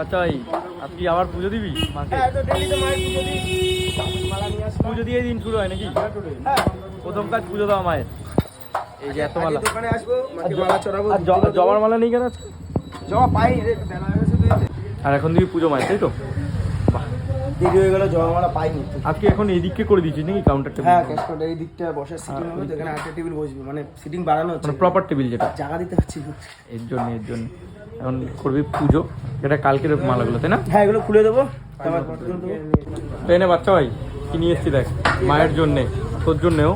আচ্ছা ভাই, আজকে আবার পুজো দিবি মাকে? পুজো দিয়ে দিন শুরু হয় নাকি? প্রথম কাজ পুজো দেওয়া মায়ের। এই যে এত মালা, জবার মালা নেই কেন আজকে? জমা পাইনি রে, আর এখন দিবি পুজো মায়ের, তাই তো? দেরি হয়ে গেল, জমা মালা পাইনি। আজকে এখন এইদিকে করে দিচ্ছিস নাকি কাউন্টারটা? হ্যাঁ, ক্যাশ কাউন্টার এই দিকটা বসার সিটিং হবে তো, এখানে একটা টেবিল বসবি, মানে সিটিং বাড়ানো হচ্ছে, মানে প্রপার টেবিল যেটা, জায়গা দিতে পারছি না। এর জন্য এখন করবি পুজো। এটা কালকের মালাগুলো, তাই না? হ্যাঁ, এগুলো খুলে দেবো। এনে বাচ্চা ভাই কি নিয়ে এসছি দেখ, মায়ের জন্যে, তোর জন্যেও।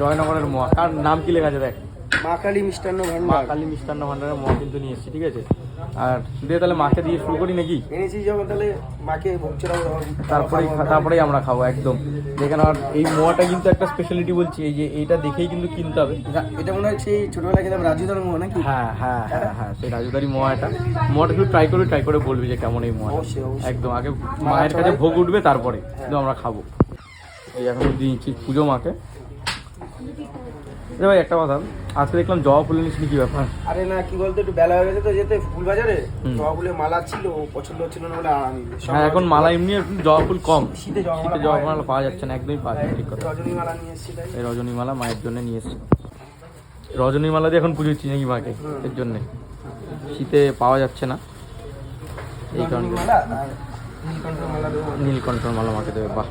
জয়নগরের মোয়া, কার নাম কি লেখা আছে দেখ, মা কালী মিষ্টান্ন মা ভান্ডার। কালী মিষ্টান্ন ভান্ডারের মোয়া কিন্তু নিয়ে এসছি, ঠিক আছে? আর দিয়ে তাহলে মাকে দিয়ে শুরু করি নাকি? এনেছি যখন, তাহলে মাকে ভোগ চড়াবো, তারপরেই আমরা খাবো একদম। দেখেন, আর এই মোয়াটা কিন্তু একটা স্পেশালিটি বলছি, এই যে এইটা দেখেই কিন্তু কিনতে হবে। এটা মনে হয় সেই ছোটবেলায় খেতাম রাজুদার মোয়া নাকি? হ্যাঁ হ্যাঁ হ্যাঁ হ্যাঁ, সেই রাজুদারি মোয়া। এটা মোয়াটা একটু ট্রাই করে বলবি যে কেমন এই মোয়া। অবশ্যই। একদম আগে মায়ের কাছে ভোগ উঠবে, তারপরে কিন্তু আমরা খাবো। এই এখন দিয়েছি পুজো মাকে। ভাই একটা কথা, আজকে দেখলাম জবা ফুল নিচ্ছি, কি ব্যাপার? আরে না, কি বলতো, একটু বেলা হয়ে গেছে তো যেতে ফুল বাজারে, জবা ফুলের মালা ছিল, পছন্দ হচ্ছিল না বলে আমি। হ্যাঁ, এখন মালা এমনি জবা ফুল কম, শীতে জবা মালা পাওয়া যাচ্ছে না, একদমই পাওয়া যাচ্ছে না। ঠিক কথা। রজনী মালা নিয়ে এসেছি। এই রজনী মালা মায়ের জন্য নিয়ে এসছি। রজনী মালা দিয়ে এখন পুজো দিচ্ছি নাকি মাকে, এর জন্যে। শীতে পাওয়া যাচ্ছে না, এই কারণে নীলকণ্ঠর মালা মাকে দেবে। বাহ,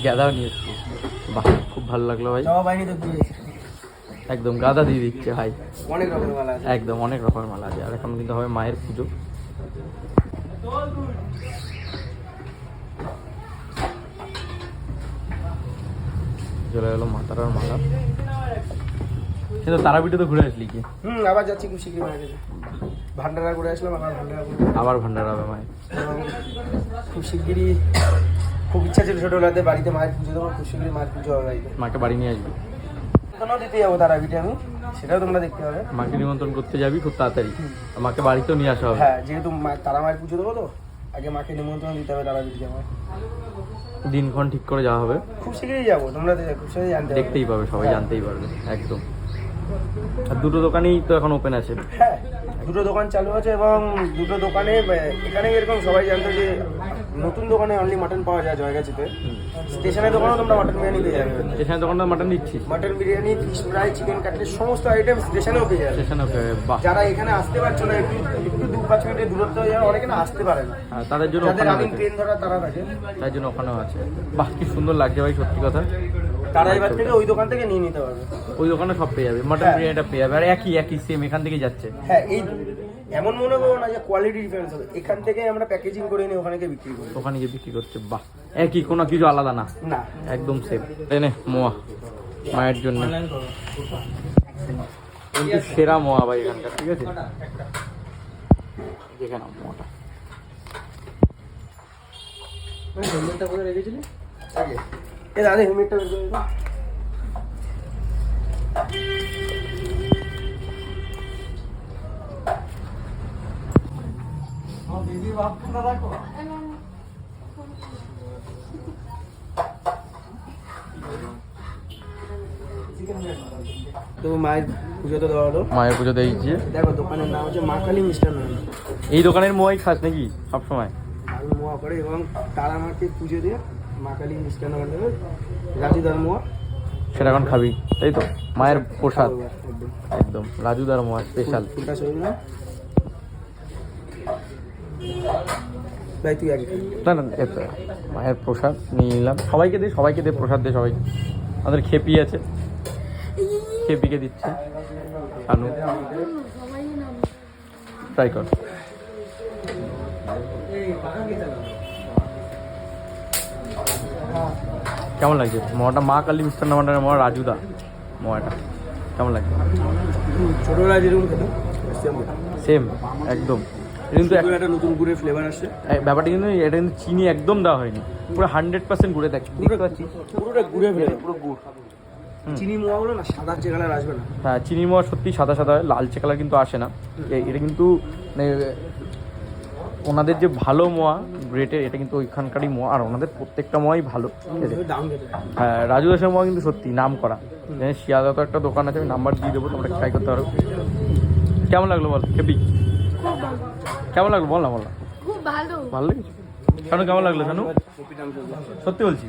গাঁদাও নিয়ে এসছি। বাহ, খুব ভালো লাগলো ভাই। একদম গাঁদা দিয়ে দিচ্ছে ভাই, অনেক রকমের মালা আছে, একদম অনেক রকমের মালা আছে। আর এখন কিন্তু হবে মায়ের পুজো। চলে গেলো মাতারার মালা। কিন্তু তারাপীঠে তো ঘুরে আসলি কি? আবার যাচ্ছি খুব শীঘ্রই মায়ের কাছে। ভান্ডারা করে আসলাম, আবার ভান্ডারা হবে মায়ের। খুব শিগগিরই, খুব ইচ্ছা ছিল ছোটবেলাতে বাড়িতে মায়ের পুজো দেবো, খুব শিগগিরই মায়ের পুজো হবে বাড়িতে। মাকে বাড়ি নিয়ে আসবি? নিমন্ত্রণ দিতে যাবো তারাপীঠে আমি, সেটাও তোমরা দেখতে হবে। মাকে নিমন্ত্রণ করতে যাবি খুব তাড়াতাড়ি, মাকে বাড়িতেও নিয়ে আসা হবে। হ্যাঁ, যেহেতু তারা মায়ের পুজো দেবো তো, আগে মাকে নিমন্ত্রণ দিতে হবে তারাপীঠে যাওয়ার। দিনক্ষণ ঠিক করে যাওয়া হবে, খুব শীঘ্রই যাবো, তোমরা খুব শীঘ্রই জানতে পারবে। দেখতেই পাবে সবাই, জানতেই পারবে একদম। আর দুটো দোকানেই তো এখন ওপেন আছে। হ্যাঁ, দুটো দোকান চালু আছে, এবং দুটো দোকানে এখানে এরকম সবাই জানতো যে নতুন দোকানে অনলি মাটন পাওয়া যায় জয়গাছিতে। স্টেশনের দোকানেও তোমরা মাটন বিরিয়ানি পেয়ে যাবে। স্টেশনের দোকানটা মাটন দিচ্ছিস? Mutton biryani, fish fry, chicken cutlet, সমস্ত আইটেম স্টেশনেও পেয়ে যাবে। স্টেশনে? বাহ। যারা এখানে আসতে পারছো না, একটু 2-5 মিনিটের দূরত্ব হয়ে যাবে, অনেকে না আসতে পারে না, তাদের জন্য যাদের ওখানে আমি আছে, ট্রেন ধরা তারা থাকে, তার জন্য ওখানেও আছে। বাহ, কি সুন্দর লাগছে ভাই, সত্যি কথা। তারা এবার থেকে ওই দোকান থেকে নিয়ে নিতে পারবে। ওই দোকানে সব পেয়ে যাবে, মাটন বিরিয়ানিটা পেয়ে যাবে, আর একই সেম এখান থেকেই যাচ্ছে। হ্যাঁ, এই এমন মনে করো না যে কোয়ালিটি ডিফারেন্স হবে, এখান থেকে আমরা প্যাকেজিং করে নিয়ে ওখানে গিয়ে বিক্রি করি। ওখানে গিয়ে বিক্রি করছে। বাহ, একই, কোনো কিছু আলাদা না, না, একদম সেম। এনে মোয়া মায়ের জন্য কিন্তু সেরা মোয়া ভাই এখানকার, ঠিক আছে? দেখে নাও মোয়াটা। হেলমেটটা কোথায় রেখেছিলি আগে? এ দাদা, হেলমেটটা বের করে দাও। তো মায়ের পুজো তো দেওয়া হলো, মায়ের পুজো দিয়েছি। দেখো দোকানের নাম হচ্ছে মা কালী মিষ্টান্ন ভান্ডার। এই দোকানের মোয়াই খাস নাকি সবসময়? আমি মোয়া করে, এবং তারা মাকে পুজো দিয়ে মা কালী মিষ্টান্ন ভান্ডারের রাজুদার মোয়া সেটা এখন খাবি, তাই তো? মায়ের প্রসাদ একদম একদম, রাজুদার মোয়া স্পেশাল। ফুলটা সরি না ভাই, তুই আগে না না, মায়ের প্রসাদ নিয়ে নিলাম। সবাইকে দে প্রসাদ দে সবাইকে। আমাদের খেপি আছে, খেপিকে দিচ্ছে। আনু ট্রাই কর। কেমন লাগছে মোয়াটা? মা কালী মিষ্টান্ন ভান্ডারের মোয়া, রাজুদা মোয়াটা কেমন লাগছে? ছোটবেলায় যেরকম খেতাম সেম একদম। কিন্তু একটা নতুন গুড়ের ফ্লেভার আসছে। ব্যাপারটা কিন্তু এটা কিন্তু চিনি একদম দেওয়া হয়নি, পুরো 100% গুড়ে। দেখতে পাচ্ছি পুরোটা গুড়ে ফ্লেভার, পুরো গুড়। চিনি মোয়াগুলো না সাদা যে কালার আসবে না। হ্যাঁ, চিনি মোয়া সত্যি সাদা সাদা হয়, লালচে কালার কিন্তু আসে না। এটা কিন্তু মানে ওনাদের যে ভালো মোয়া গ্রেটের, এটা কিন্তু ওইখানকারই মোয়া, আর ওনাদের প্রত্যেকটা মোয়াই ভালো, ঠিক আছে? হ্যাঁ, রাজু দাসের মোয়া কিন্তু সত্যি নাম করা। শিয়ালদা তো একটা দোকান আছে, আমি নাম্বার দিয়ে দেবো, তোমরা ট্রাই করতে পারো। কেমন লাগলো বল হেপি খুব ভালো কেমন লাগলো বল না বল না খুব ভালো ভালো লেগেছে শানু কেমন লাগলো শানু সত্যি বলছি